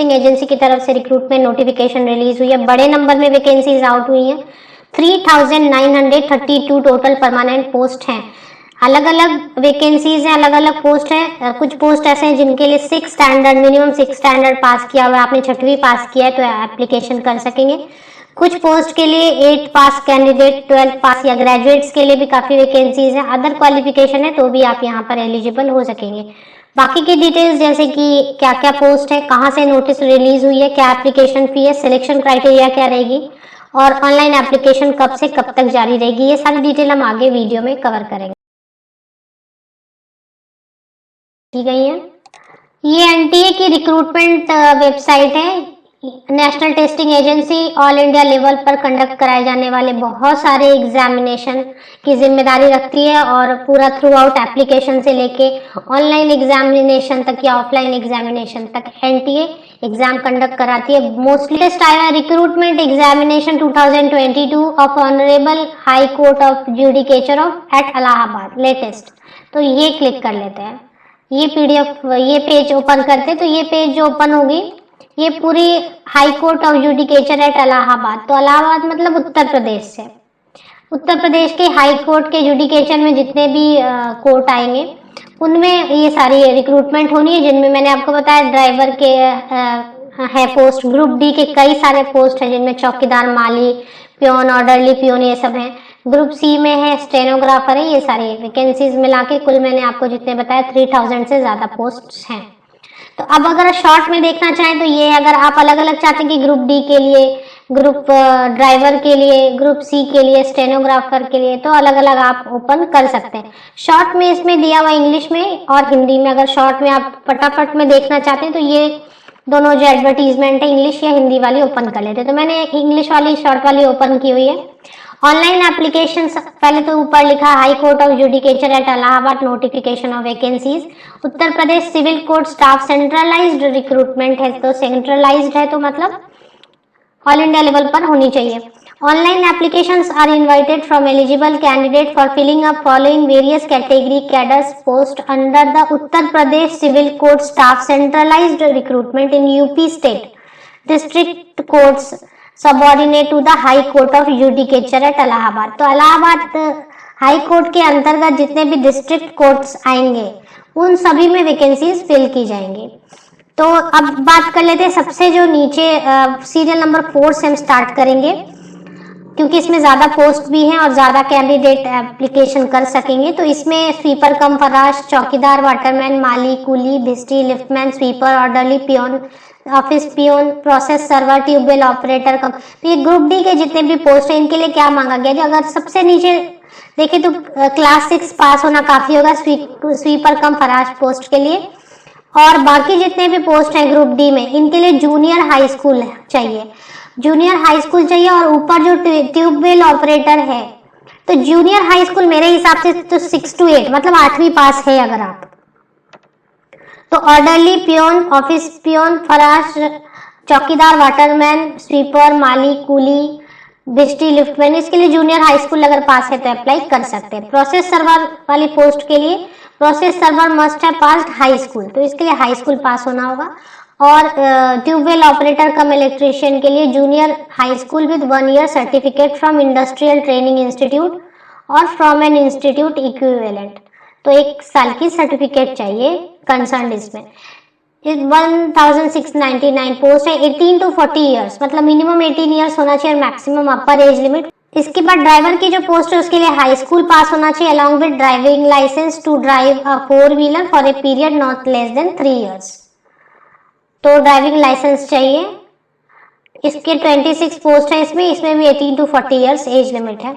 Testing agency की तरफ से रिक्रूटमेंट नोटिफिकेशन रिलीज हुई है। बड़े नंबर में वैकेंसीज आउट हुई हैं। 3932 टोटल परमानेंट पोस्ट हैं। अलग अलग वैकेंसीज हैं, अलग अलग पोस्ट हैं। कुछ पोस्ट ऐसे हैं जिनके लिए 6 स्टैंडर्ड, मिनिमम 6 स्टैंडर्ड पास किया हुआ है, आपने 6वीं पास किया है तो एप्लीकेशन कर सकेंगे। कुछ पोस्ट के लिए 8 पास कैंडिडेट, 12 पास या ग्रेजुएट्स के लिए भी काफी वैकेंसीज हैं। अदर क्वालिफिकेशन है तो भी आप यहाँ पर एलिजिबल हो सकेंगे। बाकी की डिटेल्स जैसे कि क्या क्या पोस्ट है, कहाँ से नोटिस रिलीज हुई है, क्या एप्लीकेशन फी है, सिलेक्शन क्राइटेरिया क्या रहेगी और ऑनलाइन एप्लीकेशन कब से कब तक जारी रहेगी, ये सारी डिटेल हम आगे वीडियो में कवर करेंगे। की गई है। ये एनटीए की रिक्रूटमेंट वेबसाइट है। National testing agency all India level पर कंडक्ट कराए जाने वाले बहुत सारे एग्जामिनेशन की जिम्मेदारी रखती है और पूरा थ्रू आउट एप्लीकेशन से लेके ऑनलाइन एग्जामिनेशन तक या ऑफलाइन एग्जामिनेशन तक एनटीए एग्जाम कंडक्ट कराती है। मोस्टली टेस्ट आया recruitment examination 2022 of honourable high court of judicature of at Allahabad latest. तो ये क्लिक कर लेते हैं। ये पीडीएफ, ये पेज ओपन करते तो ये पेज जो ओपन होगी ये पूरी high court of judicature at Allahabad. तो इलाहाबाद मतलब उत्तर प्रदेश से, उत्तर प्रदेश के हाई कोर्ट के जुडिकेचर में जितने भी कोर्ट आएंगे उनमें ये सारी रिक्रूटमेंट होनी है, जिनमें मैंने आपको बताया ड्राइवर के है पोस्ट। ग्रुप डी के कई सारे पोस्ट हैं जिनमें चौकीदार, माली, पियोन, ऑर्डरली पियोन ये सब हैं। ग्रुप सी में है स्टेनोग्राफर है। ये सारी वैकेंसीज मिला के कुल मैंने आपको जितने बताया 3000 से ज्यादा पोस्ट हैं। तो अब अगर शॉर्ट में देखना चाहें तो ये, अगर आप अलग अलग चाहते हैं कि ग्रुप डी के लिए, ग्रुप ड्राइवर के लिए, ग्रुप सी के लिए, स्टेनोग्राफर के लिए, तो अलग अलग आप ओपन कर सकते हैं। शॉर्ट में इसमें दिया हुआ इंग्लिश में और हिंदी में। अगर शॉर्ट में आप फटाफट में देखना चाहते हैं तो ये दोनों जो एडवर्टीजमेंट है इंग्लिश या हिंदी वाली ओपन कर लेते हैं। तो मैंने इंग्लिश वाली शॉर्ट वाली ओपन की हुई है। ऑनलाइन एप्लीकेशन पहले तो ऊपर लिखा high court of judicature at Allahabad notification of vacancies. Uttar Pradesh civil court staff centralised recruitment है, तो सेंट्रलाइज्ड है तो मतलब ऑल इंडिया लेवल पर होनी चाहिए। Online applications are invited from eligible candidate for filling up following various category cadres post under the Uttar Pradesh civil court staff centralised recruitment in UP state district courts subordinate to the high court of judicature at Allahabad. तो Allahabad high court के अंतर्गत जितने भी district courts आएंगे उन सभी में vacancies fill की जाएंगी। तो अब बात कर लेते हैं सबसे जो नीचे सीरियल नंबर 4 से हम स्टार्ट करेंगे, क्योंकि इसमें ज्यादा पोस्ट भी हैं और ज्यादा कैंडिडेट एप्लीकेशन कर सकेंगे। तो इसमें स्वीपर कम फराश, चौकीदार, वाटरमैन, माली, कूली, भिस्टी, liftman, sweeper, orderly, peon, office peon, process server, tubewell operator cum. तो ये ग्रुप डी के जितने भी पोस्ट हैं इनके लिए क्या मांगा गया है, अगर सबसे नीचे देखे तो क्लास 6 पास होना काफी होगा स्वीपर कम फराश पोस्ट के लिए। और बाकी जितने भी पोस्ट हैं ग्रुप डी में इनके लिए जूनियर हाई स्कूल चाहिए, जूनियर हाई स्कूल चाहिए। और ऊपर जो ट्यूबवेल ऑपरेटर है तो जूनियर हाई स्कूल मेरे हिसाब से तो 6 to 8 मतलब 8वीं पास है अगर आप। तो ऑर्डरली, पियोन, ऑफिस पियोन, फराश, चौकीदार, वाटरमैन, स्वीपर, माली, कूली, भिस्टी, लिफ्टमैन, इसके लिए जूनियर हाई स्कूल अगर पास है तो अप्लाई कर सकते हैं। प्रोसेस सर्वर वाली पोस्ट के लिए प्रोसेस सर्वर मस्ट है पास्ड हाई स्कूल, तो इसके लिए हाई स्कूल पास होना होगा। और ट्यूबवेल ऑपरेटर कम इलेक्ट्रीशियन के लिए junior high school with 1 year certificate from industrial training institute और फ्रॉम एन इंस्टीट्यूट इक्विवेलेंट। तो 1 साल की सर्टिफिकेट चाहिए कंसर्न इसमें। 1699 पोस्ट है। 18 to 40 years मतलब मिनिमम 18 years होना चाहिए और मैक्सिमम अपर एज लिमिट। इसके बाद ड्राइवर की जो पोस्ट है उसके लिए हाई स्कूल पास होना चाहिए along with driving licence to drive a 4-wheeler for a period not less than 3 years। तो ड्राइविंग लाइसेंस चाहिए। इसके 26 पोस्ट है इसमें भी 18 to 40 years एज लिमिट है।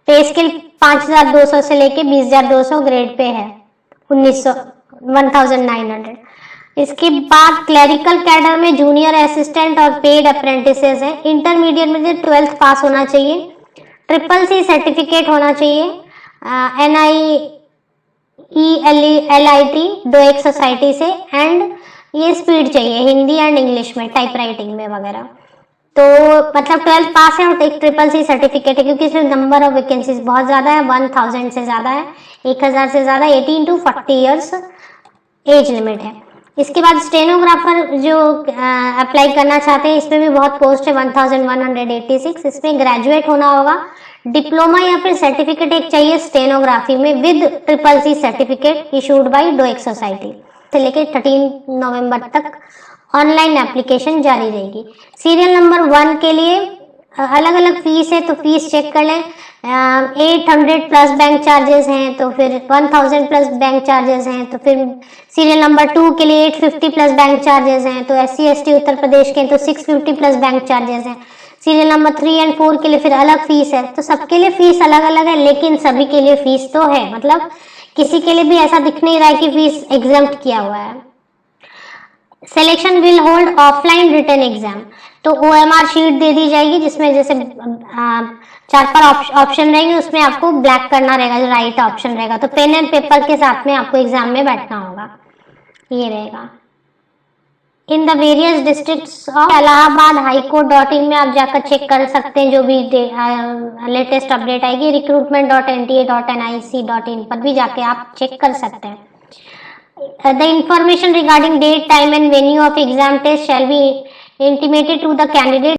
पे स्केल 5200 से लेके 20200 ग्रेड पे है, 1900 इसके बाद क्लरिकल कैडर में जूनियर असिस्टेंट और पेड अप्रेंटिसेस है। इंटरमीडिएट में 12th पास होना चाहिए, CCC सर्टिफिकेट होना चाहिए, NIELIT डोएक सोसाइटी से, एंड ये स्पीड चाहिए हिंदी एंड इंग्लिश में, टाइप राइटिंग में वगैरह। तो मतलब 12th पास है और एक CCC सर्टिफिकेट है, क्योंकि इसमें नंबर ऑफ वैकेंसीज बहुत ज्यादा है, 1000 से ज्यादा है, 1000 से ज्यादा, 18 to 40 years एज लिमिट है। इसके बाद स्टेनोग्राफर जो अप्लाई करना चाहते हैं, इसमें भी बहुत पोस्ट है 1186। इसमें ग्रेजुएट होना होगा, डिप्लोमा या फिर सर्टिफिकेट एक चाहिए स्टेनोग्राफी में with CCC certificate issued by डोएक society. से लेकर 13 नवंबर तक ऑनलाइन एप्लीकेशन जारी रहेगी। सीरियल नंबर 1 के लिए अलग अलग फीस है, तो फीस चेक कर लें। 800 प्लस बैंक चार्जेस हैं, तो फिर 1000 प्लस बैंक चार्जेस हैं, तो फिर सीरियल नंबर 2 के लिए 850 प्लस बैंक चार्जेस हैं, तो SC ST उत्तर प्रदेश के तो 650 प्लस बैंक चार्जेस हैं। सीरियल नंबर 3 एंड 4 के लिए फिर अलग फीस है। तो सबके लिए फीस अलग अलग है, लेकिन सभी के लिए फीस तो है, मतलब किसी के लिए भी ऐसा दिख नहीं रहा है कि फीस एग्जम्प्ट किया हुआ है। Selection will hold offline written exam, तो OMR शीट दे दी जाएगी जिसमें जैसे 4-5 ऑप्शन रहेंगे, उसमें आपको ब्लैक करना रहेगा जो राइट ऑप्शन रहेगा। तो पेन एंड पेपर के साथ में आपको एग्जाम में बैठना होगा, ये रहेगा। In the various districts of Allahabad हाईकोर्ट.in में आप जाकर चेक कर सकते हैं, जो भी लेटेस्ट अपडेट आएगी। recruitment.nta.nic.in पर भी जाके आप चेक कर सकते हैं। The information regarding date, time and venue of exam test shall be intimated to the candidate